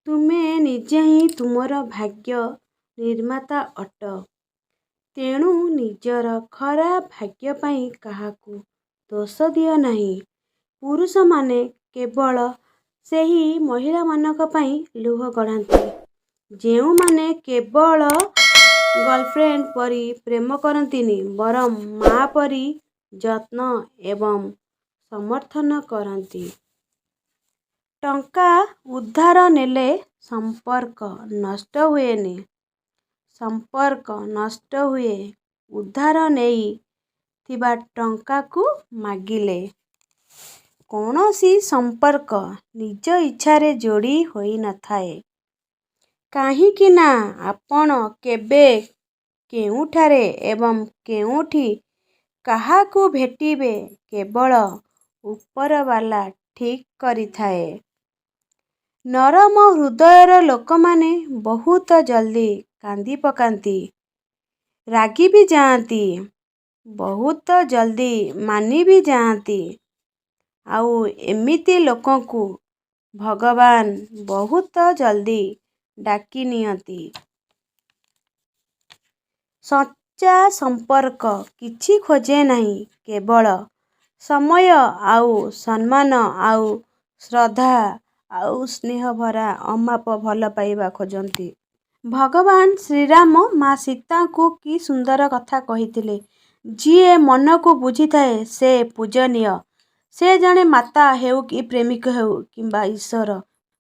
ତୁମେ ନିଜେ ହିଁ ତୁମର ଭାଗ୍ୟ ନିର୍ମାତା ଅଟ। ତେଣୁ ନିଜର ଖରାପ ଭାଗ୍ୟ ପାଇଁ କାହାକୁ ଦୋଷ ଦିଅ ନାହିଁ। ପୁରୁଷମାନେ କେବଳ ସେହି ମହିଳାମାନଙ୍କ ପାଇଁ ଲୁହ ଗଡ଼ାନ୍ତି ଯେଉଁମାନେ କେବଳ ଗର୍ଲଫ୍ରେଣ୍ଡ ପରି ପ୍ରେମ କରନ୍ତିନି ବରଂ ମା' ପରି ଯତ୍ନ ଏବଂ ସମର୍ଥନ କରନ୍ତି। ଟଙ୍କା ଉଧାର ନେଲେ ସମ୍ପର୍କ ନଷ୍ଟ ହୁଏନି, ସମ୍ପର୍କ ନଷ୍ଟ ହୁଏ ଉଧାର ନେଇଥିବା ଟଙ୍କାକୁ ମାଗିଲେ। କୌଣସି ସମ୍ପର୍କ ନିଜ ଇଚ୍ଛାରେ ଯୋଡ଼ି ହୋଇନଥାଏ। କାହିଁକି ନା ଆପଣ କେବେ କେଉଁଠାରେ ଏବଂ କେଉଁଠି କାହାକୁ ଭେଟିବେ କେବଳ ଉପରବାଲା ଠିକ୍ କରିଥାଏ। ନରମ ହୃଦୟର ଲୋକମାନେ ବହୁତ ଜଲ୍ଦି କାନ୍ଦି ପକାନ୍ତି, ରାଗି ବି ଯାଆନ୍ତି, ବହୁତ ଜଲ୍ଦି ମାନି ବି ଯାଆନ୍ତି। ଆଉ ଏମିତି ଲୋକଙ୍କୁ ଭଗବାନ ବହୁତ ଜଲ୍ଦି ଡାକି ନିଅନ୍ତି। ସଚ୍ଚା ସମ୍ପର୍କ କିଛି ଖୋଜେ ନାହିଁ, କେବଳ ସମୟ ଆଉ ସମ୍ମାନ ଆଉ ଶ୍ରଦ୍ଧା ଆଉ ସ୍ନେହଭରା ଅମାପ ଭଲ ପାଇବା ଖୋଜନ୍ତି। ଭଗବାନ ଶ୍ରୀରାମ ମା ସୀତାଙ୍କୁ କି ସୁନ୍ଦର କଥା କହିଥିଲେ, ଯିଏ ମନକୁ ବୁଝିଥାଏ ସେ ପୂଜନୀୟ। ସେ ଜଣେ ମାତା ହେଉ କି ପ୍ରେମିକ ହେଉ କିମ୍ବା ଈଶ୍ୱର